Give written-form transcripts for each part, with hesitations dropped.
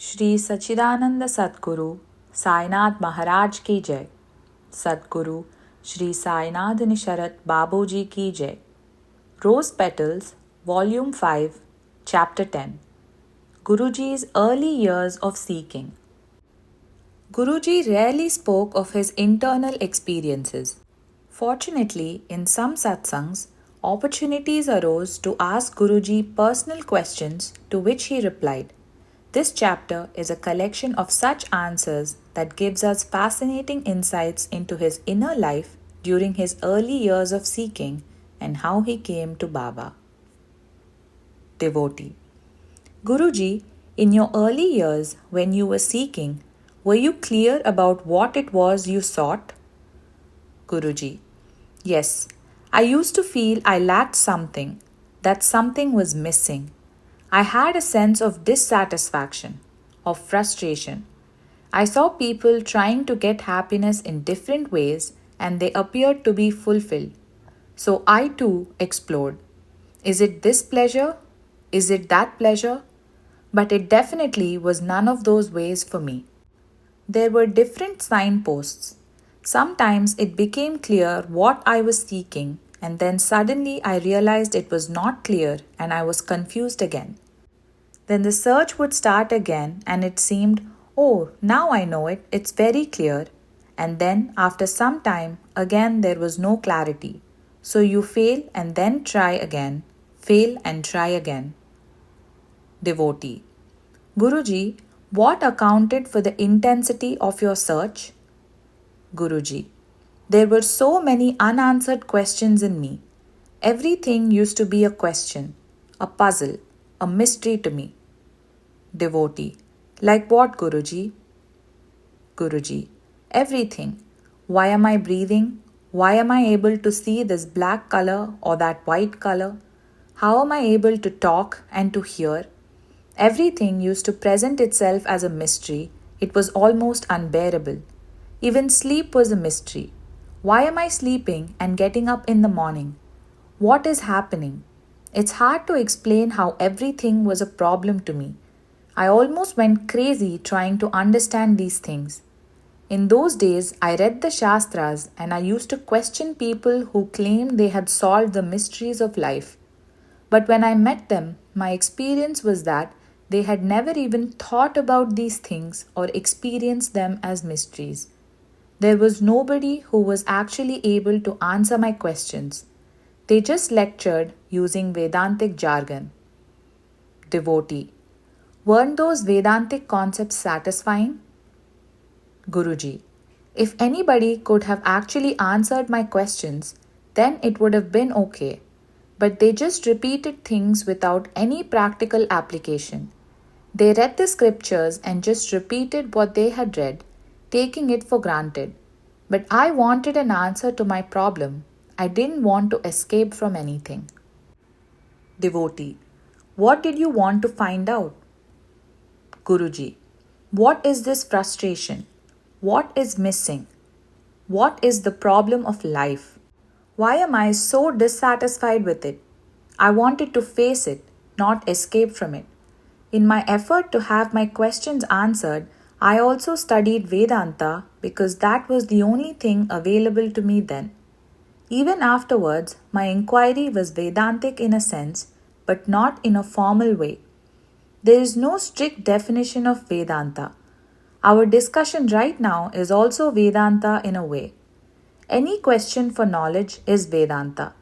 श्री सच्चिदानंद सद्गुरु साईनाथ महाराज की जय। सद्गुरु श्री साईनाथ निशरत बाबूजी की जय। Rose Petals, Volume 5, Chapter 10. Guruji's Early Years of Seeking. Guruji rarely spoke of his internal experiences. Fortunately, in some satsangs, opportunities arose to ask Guruji personal questions to which he replied. This chapter is a collection of such answers that gives us fascinating insights into his inner life during his early years of seeking and how he came to Baba. Devotee. Guruji, in your early years when you were seeking, were you clear about what it was you sought? Guruji. Yes, I used to feel I lacked something, that something was missing. I had a sense of dissatisfaction, of frustration. I saw people trying to get happiness in different ways and they appeared to be fulfilled. So I too explored. Is it this pleasure? Is it that pleasure? But it definitely was none of those ways for me. There were different signposts. Sometimes it became clear what I was seeking, and then suddenly I realized it was not clear and I was confused again. Then the search would start again, and it seemed, oh, now I know it, it's very clear. And then, after some time, again there was no clarity. So you fail and then try again, fail and try again. Devotee. Guruji, what accounted for the intensity of your search? Guruji. There were so many unanswered questions in me. Everything used to be a question, a puzzle, a mystery to me. Devotee. Like what, Guruji? Guruji. Everything. Why am I breathing? Why am I able to see this black color or that white color? How am I able to talk and to hear? Everything used to present itself as a mystery. It was almost unbearable. Even sleep was a mystery. Why am I sleeping and getting up in the morning? What is happening? It's hard to explain how everything was a problem to me. I almost went crazy trying to understand these things. In those days, I read the Shastras and I used to question people who claimed they had solved the mysteries of life. But when I met them, my experience was that they had never even thought about these things or experienced them as mysteries. There was nobody who was actually able to answer my questions. They just lectured using Vedantic jargon. Devotee. Weren't those Vedantic concepts satisfying? Guruji. If anybody could have actually answered my questions, then it would have been okay. But they just repeated things without any practical application. They read the scriptures and just repeated what they had read, taking it for granted. But I wanted an answer to my problem. I didn't want to escape from anything. Devotee. What did you want to find out? Guruji. What is this frustration? What is missing? What is the problem of life? Why am I so dissatisfied with it? I wanted to face it, not escape from it. In my effort to have my questions answered, I also studied Vedanta because that was the only thing available to me then. Even afterwards, my inquiry was Vedantic in a sense, but not in a formal way. There is no strict definition of Vedanta. Our discussion right now is also Vedanta in a way. Any question for knowledge is Vedanta.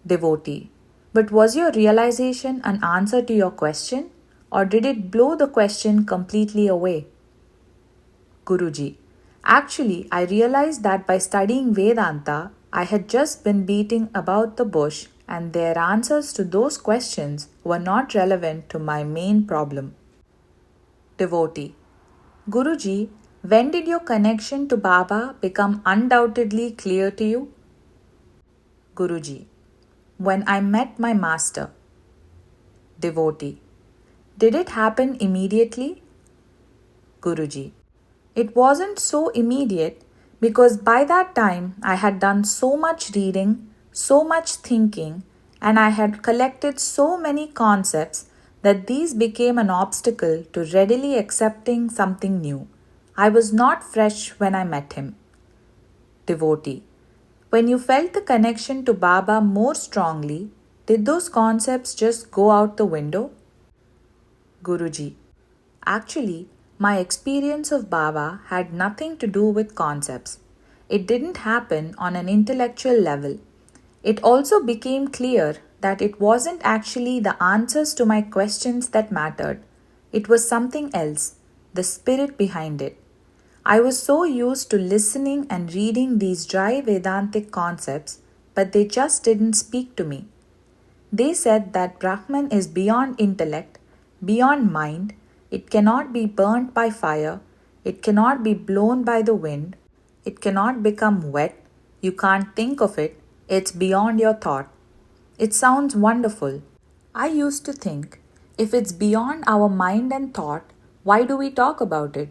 Devotee. But was your realization an answer to your question, or did it blow the question completely away? Guruji. Actually, I realized that by studying Vedanta, I had just been beating about the bush and their answers to those questions were not relevant to my main problem. Devotee. Guruji, when did your connection to Baba become undoubtedly clear to you? Guruji. When I met my master. Devotee. Did it happen immediately? Guruji. It wasn't so immediate because by that time I had done so much reading, so much thinking, and I had collected so many concepts that these became an obstacle to readily accepting something new. I was not fresh when I met him. Devotee. When you felt the connection to Baba more strongly, did those concepts just go out the window? Guruji. Actually, my experience of Baba had nothing to do with concepts. It didn't happen on an intellectual level. It also became clear that it wasn't actually the answers to my questions that mattered. It was something else, the spirit behind it. I was so used to listening and reading these dry Vedantic concepts, but they just didn't speak to me. They said that Brahman is beyond intellect, beyond mind, it cannot be burnt by fire, it cannot be blown by the wind, it cannot become wet, you can't think of it, it's beyond your thought. It sounds wonderful. I used to think, if it's beyond our mind and thought, why do we talk about it?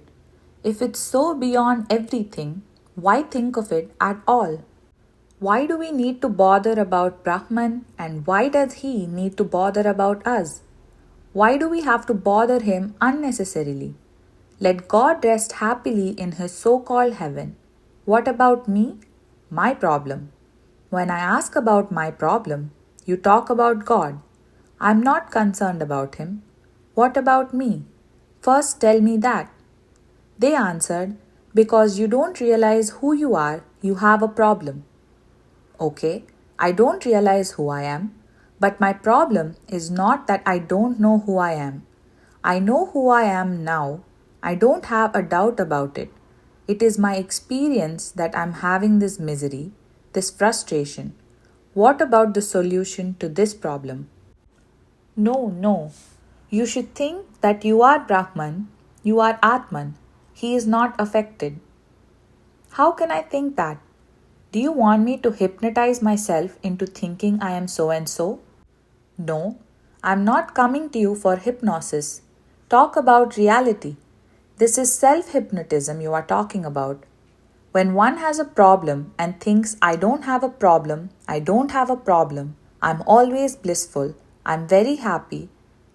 If it's so beyond everything, why think of it at all? Why do we need to bother about Brahman and why does he need to bother about us? Why do we have to bother him unnecessarily? Let God rest happily in his so called heaven. What about me? My problem. When I ask about my problem, you talk about God. I'm not concerned about him. What about me? First tell me that. They answered, because you don't realize who you are, you have a problem. Okay, I don't realize who I am, but my problem is not that I don't know who I am. I know who I am now. I don't have a doubt about it. It is my experience that I'm having this misery, this frustration. What about the solution to this problem? No. You should think that you are Brahman, you are Atman. He is not affected. How can I think that? Do you want me to hypnotize myself into thinking I am so and so? No, I'm not coming to you for hypnosis. Talk about reality. This is self hypnotism you are talking about. When one has a problem and thinks, I don't have a problem, I'm always blissful, I'm very happy,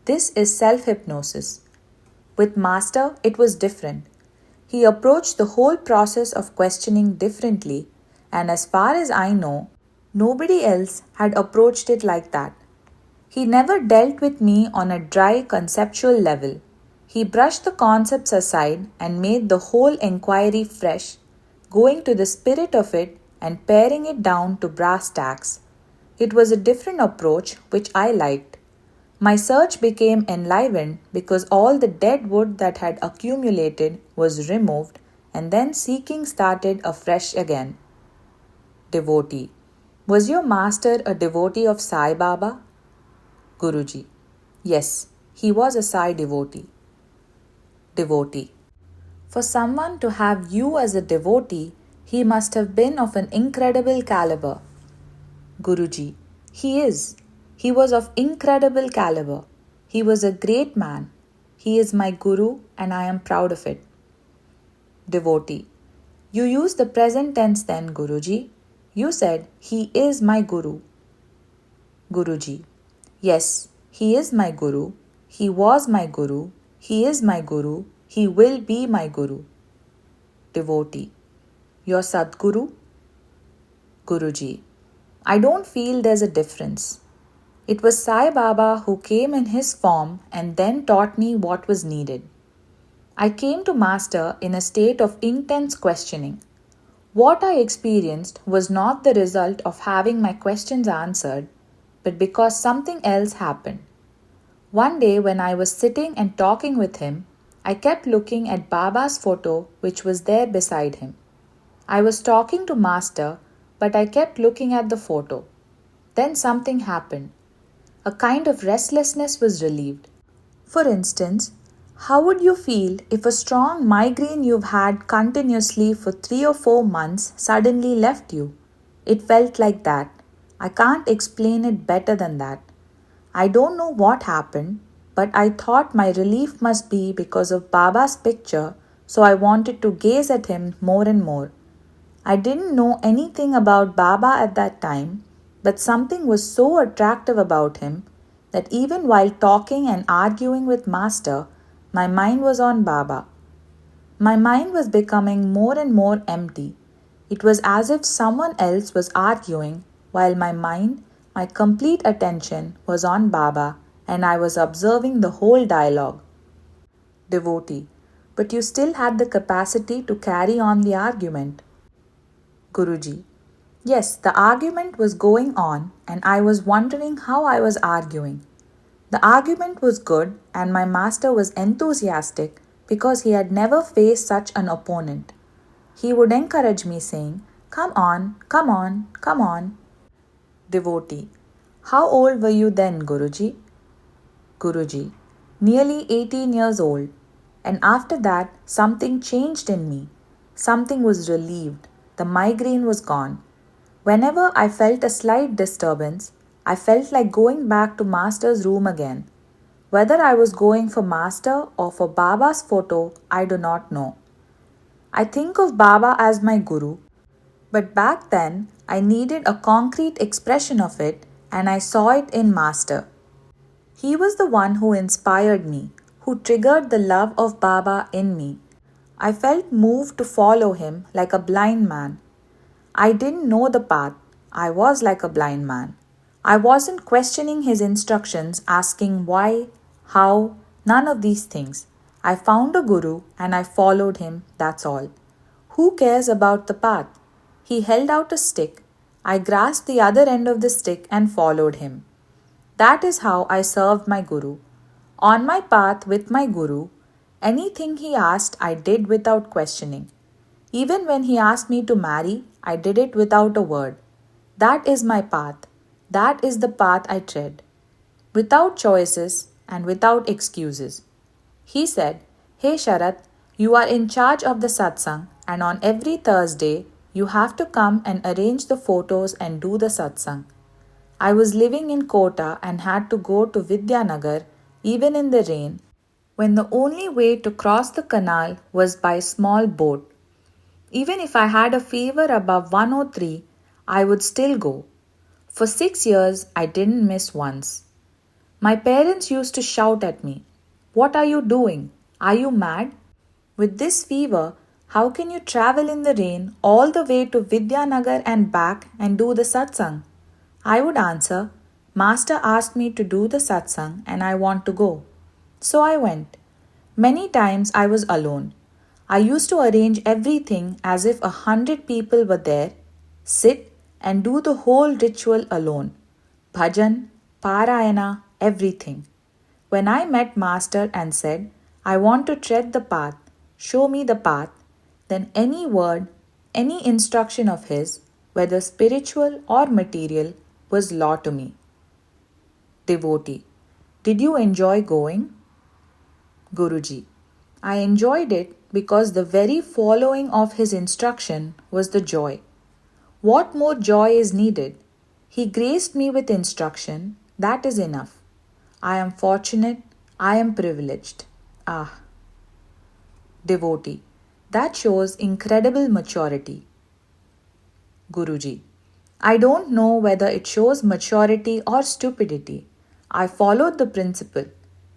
this is self hypnosis. With Master, it was different. He approached the whole process of questioning differently, and as far as I know, nobody else had approached it like that. He never dealt with me on a dry conceptual level. He brushed the concepts aside and made the whole inquiry fresh, going to the spirit of it and paring it down to brass tacks. It was a different approach which I liked. My search became enlivened because all the dead wood that had accumulated was removed and then seeking started afresh again. Devotee. Was your master a devotee of Sai Baba? Guruji. Yes, he was a Sai devotee. Devotee. For someone to have you as a devotee, he must have been of an incredible caliber. Guruji. He is. He was of incredible caliber. He was a great man. He is my guru and I am proud of it. Devotee. You use the present tense then, Guruji. You said, he is my guru. Guruji. Yes, he is my guru. He was my guru. He is my guru. He will be my guru. Devotee. Your Sadguru? Guruji. I don't feel there's a difference. It was Sai Baba who came in his form and then taught me what was needed. I came to Master in a state of intense questioning. What I experienced was not the result of having my questions answered, but because something else happened. One day when I was sitting and talking with him, I kept looking at Baba's photo which was there beside him. I was talking to Master, but I kept looking at the photo. Then something happened. A kind of restlessness was relieved. For instance, how would you feel if a strong migraine you've had continuously for 3 or 4 months suddenly left you? It felt like that. I can't explain it better than that. I don't know what happened, but I thought my relief must be because of Baba's picture, so I wanted to gaze at him more and more. I didn't know anything about Baba at that time, but something was so attractive about him, that even while talking and arguing with Master, my mind was on Baba. My mind was becoming more and more empty. It was as if someone else was arguing while my mind, my complete attention was on Baba and I was observing the whole dialogue. Devotee, but you still had the capacity to carry on the argument. Guruji, yes, the argument was going on and I was wondering how I was arguing. The argument was good and my master was enthusiastic because he had never faced such an opponent. He would encourage me saying, "Come on, come on, come on." Devotee, how old were you then, Guruji? Guruji, nearly 18 years old. And after that, something changed in me. Something was relieved. The migraine was gone. Whenever I felt a slight disturbance, I felt like going back to Master's room again. Whether I was going for Master or for Baba's photo, I do not know. I think of Baba as my Guru, but back then I needed a concrete expression of it and I saw it in Master. He was the one who inspired me, who triggered the love of Baba in me. I felt moved to follow him like a blind man. I didn't know the path. I was like a blind man. I wasn't questioning his instructions, asking why, how, none of these things. I found a guru and I followed him, that's all. Who cares about the path? He held out a stick. I grasped the other end of the stick and followed him. That is how I served my guru. On my path with my guru, anything he asked I did without questioning. Even when he asked me to marry, I did it without a word. That is my path. That is the path I tread. Without choices and without excuses. He said, "Hey Sharat, you are in charge of the satsang and on every Thursday you have to come and arrange the photos and do the satsang." I was living in Kota and had to go to Vidyanagar even in the rain when the only way to cross the canal was by small boat. Even if I had a fever above 103, I would still go. For 6 years, I didn't miss once. My parents used to shout at me, "What are you doing? Are you mad? With this fever, how can you travel in the rain all the way to Vidyanagar and back and do the satsang?" I would answer, "Master asked me to do the satsang and I want to go." So I went. Many times I was alone. I used to arrange everything as if 100 people were there, sit and do the whole ritual alone. Bhajan, Parayana, everything. When I met Master and said, "I want to tread the path, show me the path," then any word, any instruction of his, whether spiritual or material, was law to me. Devotee, did you enjoy going? Guruji, I enjoyed it because the very following of his instruction was the joy. What more joy is needed? He graced me with instruction, that is enough. I am fortunate, I am privileged. Ah. Devotee, that shows incredible maturity. Guruji, I don't know whether it shows maturity or stupidity. I followed the principle.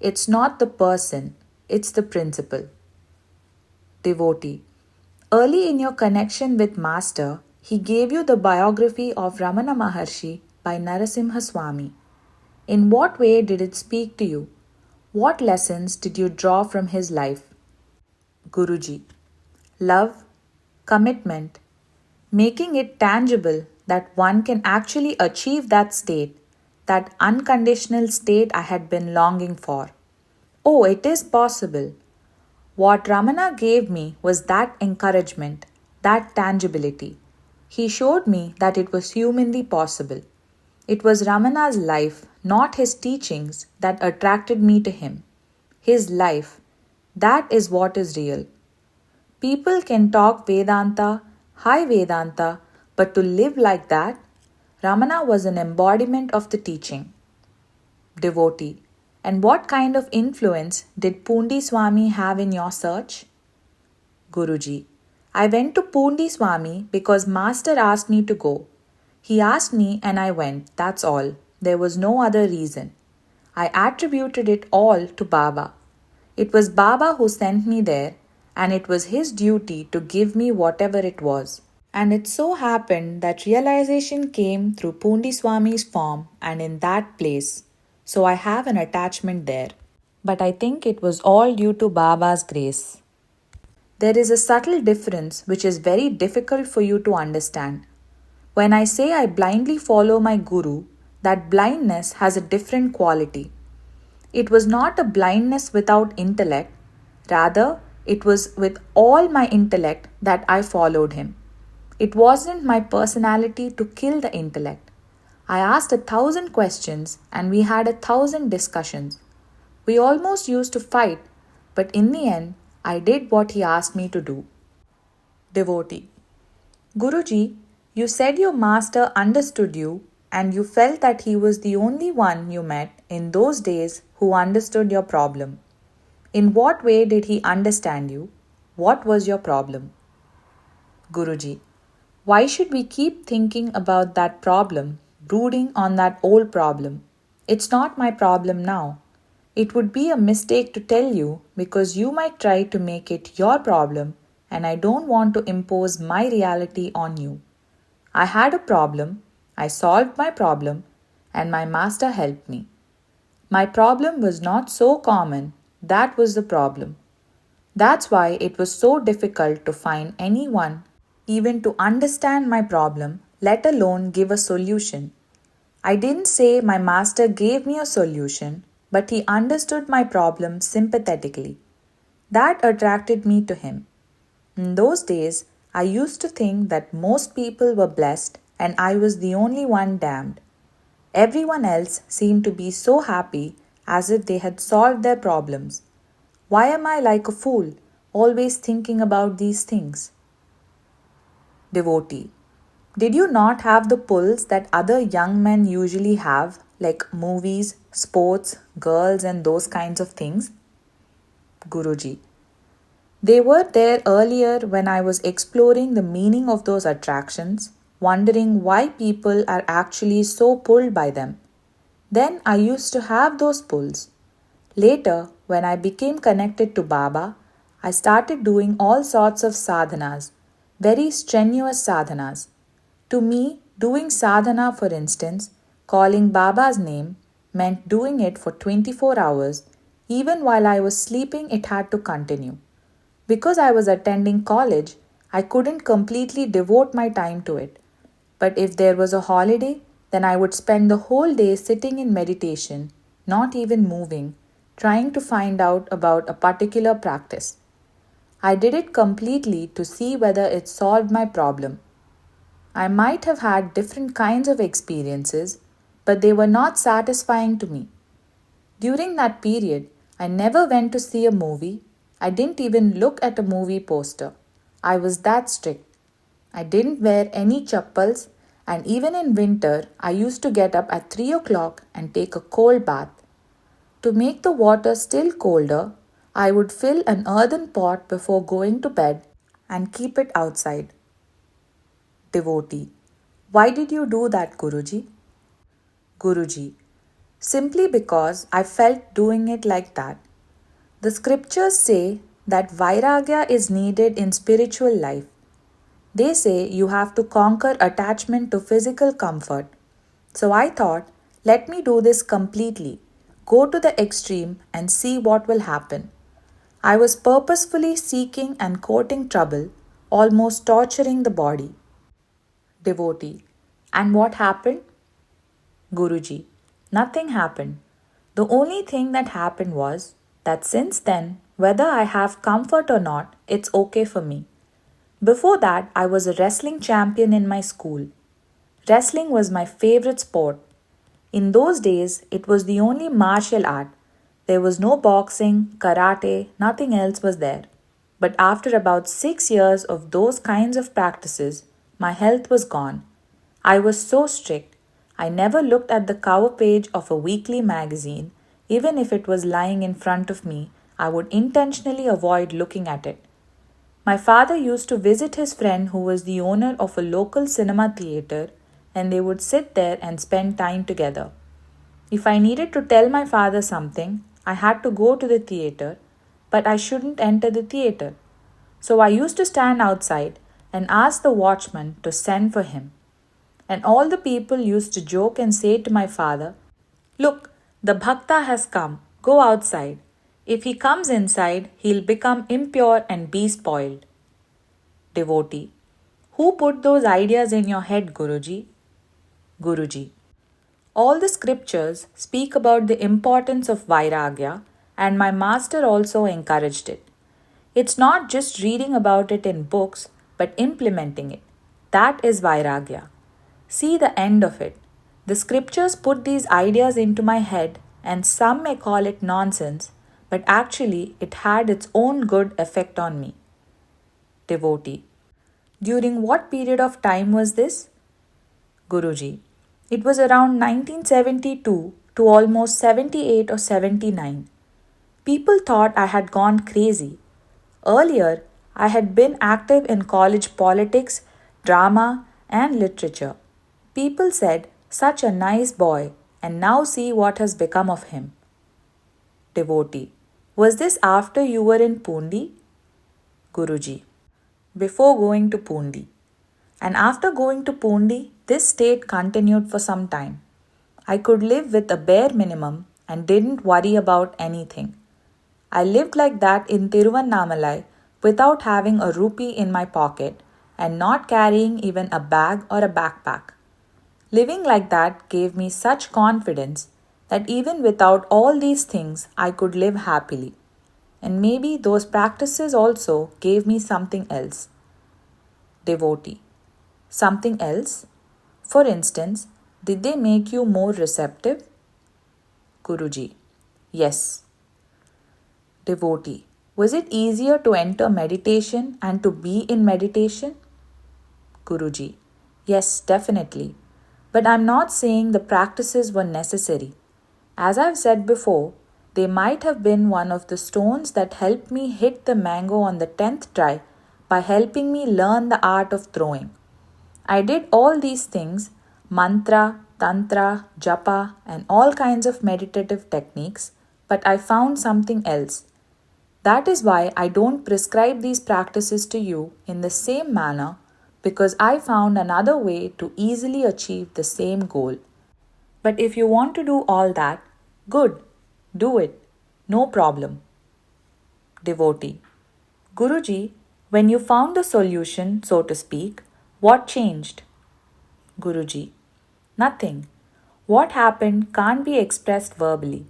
It's not the person, it's the principle. Devotee, early in your connection with Master, he gave you the biography of Ramana Maharshi by Narasimha Swami. In what way did it speak to you? What lessons did you draw from his life? Guruji, love, commitment, making it tangible that one can actually achieve that state, that unconditional state I had been longing for. Oh, it is possible. What Ramana gave me was that encouragement, that tangibility. He showed me that it was humanly possible. It was Ramana's life, not his teachings, that attracted me to him. His life, that is what is real. People can talk Vedanta, high Vedanta, but to live like that, Ramana was an embodiment of the teaching. Devotee, and what kind of influence did Pundi Swami have in your search? Guruji, I went to Pundi Swami because Master asked me to go. He asked me and I went, that's all. There was no other reason. I attributed it all to Baba. It was Baba who sent me there, and it was his duty to give me whatever it was. And it so happened that realization came through Pundi Swami's form and in that place. So I have an attachment there. But I think it was all due to Baba's grace. There is a subtle difference which is very difficult for you to understand. When I say I blindly follow my guru, that blindness has a different quality. It was not a blindness without intellect, rather, it was with all my intellect that I followed him. It wasn't my personality to kill the intellect. I asked 1,000 questions and we had 1,000 discussions. We almost used to fight, but in the end, I did what he asked me to do. Devotee. Guruji, you said your master understood you and you felt that he was the only one you met in those days who understood your problem. In what way did he understand you? What was your problem? Guruji, why should we keep thinking about that problem, brooding on that old problem? It's not my problem now. It would be a mistake to tell you because you might try to make it your problem, and I don't want to impose my reality on you. I had a problem, I solved my problem, and my master helped me. My problem was not so common, that was the problem. That's why it was so difficult to find anyone even to understand my problem, let alone give a solution. I didn't say my master gave me a solution, but he understood my problem sympathetically. That attracted me to him. In those days, I used to think that most people were blessed and I was the only one damned. Everyone else seemed to be so happy as if they had solved their problems. Why am I like a fool, always thinking about these things? Devotee. Did you not have the pulls that other young men usually have, like movies, sports, girls, and those kinds of things? Guruji. They were there earlier when I was exploring the meaning of those attractions, wondering why people are actually so pulled by them. Then I used to have those pulls. Later, when I became connected to Baba, I started doing all sorts of sadhanas, very strenuous sadhanas. To me, doing sadhana, for instance, calling Baba's name, meant doing it for 24 hours. Even while I was sleeping, it had to continue. Because I was attending college, I couldn't completely devote my time to it. But if there was a holiday, then I would spend the whole day sitting in meditation, not even moving, trying to find out about a particular practice. I did it completely to see whether it solved my problem. I might have had different kinds of experiences, but they were not satisfying to me. During that period, I never went to see a movie. I didn't even look at a movie poster. I was that strict. I didn't wear any chappals, and even in winter, I used to get up at 3 o'clock and take a cold bath. To make the water still colder, I would fill an earthen pot before going to bed and keep it outside. Devotee. Why did you do that, Guruji? Guruji. Simply because I felt doing it like that. The scriptures say that vairagya is needed in spiritual life. They say you have to conquer attachment to physical comfort. So I thought, let me do this completely. Go to the extreme and see what will happen. I was purposefully seeking and courting trouble, almost torturing the body. Devotee. And what happened? Guruji. Nothing happened. The only thing that happened was that since then, whether I have comfort or not, it's okay for me. Before that, I was a wrestling champion in my school. Wrestling was my favorite sport. In those days, it was the only martial art. There was no boxing, karate, nothing else was there. But after about 6 years of those kinds of practices, my health was gone. I was so strict. I never looked at the cover page of a weekly magazine. Even if it was lying in front of me, I would intentionally avoid looking at it. My father used to visit his friend who was the owner of a local cinema theater, and they would sit there and spend time together. If I needed to tell my father something, I had to go to the theatre, but I shouldn't enter the theatre. So I used to stand outside and ask the watchman to send for him. And all the people used to joke and say to my father, "Look, the Bhakta has come, go outside. If he comes inside, he'll become impure and be spoiled." Devotee: Who put those ideas in your head, Guruji? Guruji: All the scriptures speak about the importance of Vairagya, and my master also encouraged it. It's not just reading about it in books, but implementing it. That is Vairagya. See the end of it. The scriptures put these ideas into my head, and some may call it nonsense, but actually it had its own good effect on me. Devotee: During what period of time was this? Guruji: It was around 1972 to almost 78 or 79. People thought I had gone crazy. Earlier, I had been active in college politics, drama, and literature. People said, "Such a nice boy," and now see what has become of him. Devotee: Was this after you were in Pundi? Guruji: Before going to Pundi. And after going to Pundi, this state continued for some time. I could live with a bare minimum and didn't worry about anything. I lived like that in Tiruvannamalai without having a rupee in my pocket and not carrying even a bag or a backpack. Living like that gave me such confidence that even without all these things, I could live happily. And maybe those practices also gave me something else. Devotee: Something else? For instance, did they make you more receptive? Guruji: Yes. Devotee: Was it easier to enter meditation and to be in meditation? Guruji: Yes, definitely. But I'm not saying the practices were necessary. As I've said before, they might have been one of the stones that helped me hit the mango on the 10th try by helping me learn the art of throwing. I did all these things, mantra, tantra, japa, and all kinds of meditative techniques, but I found something else. That is why I don't prescribe these practices to you in the same manner, because I found another way to easily achieve the same goal. But if you want to do all that, good, do it, no problem. Devotee: Guruji, when you found the solution, so to speak, what changed? Guruji: Nothing. What happened can't be expressed verbally.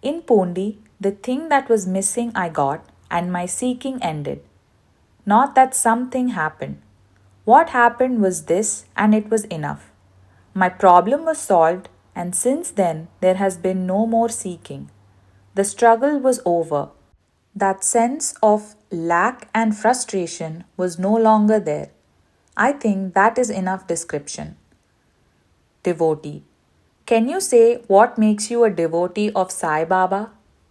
In Pondi, the thing that was missing I got, and my seeking ended. Not that something happened. What happened was this, and it was enough. My problem was solved, and since then there has been no more seeking. The struggle was over. That sense of lack and frustration was no longer there. I think that is enough description. Devotee: Can you say what makes you a devotee of Sai Baba?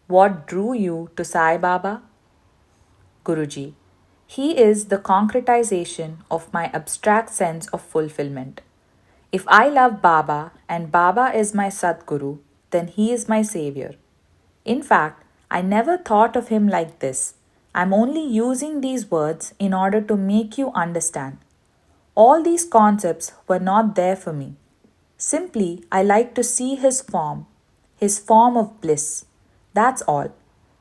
What drew you to Sai Baba? Guruji: He is the concretization of my abstract sense of fulfillment. If I love Baba and Baba is my Sadguru, then he is my savior. In fact, I never thought of him like this. I'm only using these words in order to make you understand. All these concepts were not there for me. Simply, I like to see his form of bliss. That's all.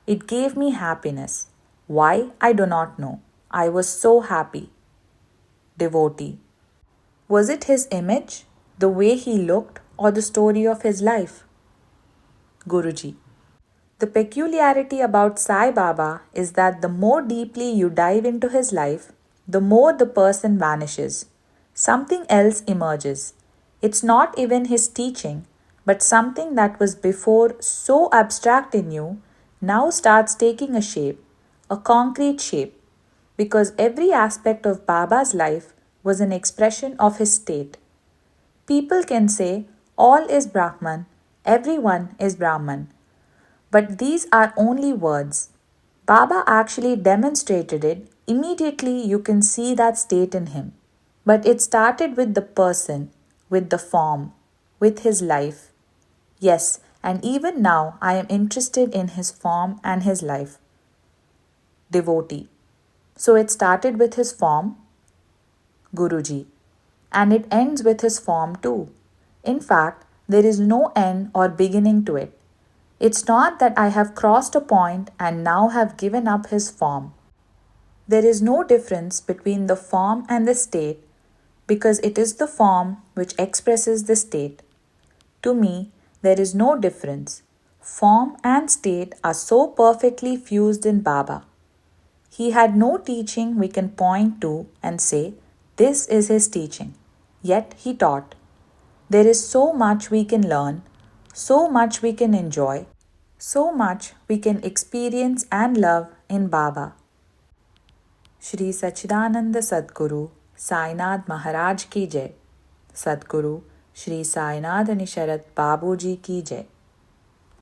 It gave me happiness. Why, I do not know. I was so happy. Devotee: Was it his image, the way he looked, or the story of his life? Guruji: The peculiarity about Sai Baba is that the more deeply you dive into his life, the more the person vanishes. Something else emerges. It's not even his teaching, but something that was before so abstract in you now starts taking a shape, a concrete shape, because every aspect of Baba's life was an expression of his state. People can say, all is Brahman, everyone is Brahman. But these are only words. Baba actually demonstrated it. Immediately you can see that state in him. But it started with the person, with the form, with his life. Yes, and even now I am interested in his form and his life. Devotee. So it started with his form, Guruji, and it ends with his form too. In fact, there is no end or beginning to it. It's not that I have crossed a point and now have given up his form. There is no difference between the form and the state because it is the form which expresses the state. To me, there is no difference. Form and state are so perfectly fused in Baba. He had no teaching we can point to and say, this is his teaching. Yet he taught. There is so much we can learn, so much we can enjoy, so much we can experience and love in Baba. Shri Sachidananda Sadguru Sainath Maharaj ki Jai. Sadguru Shri Sainath Nisharat Babuji ki Jai.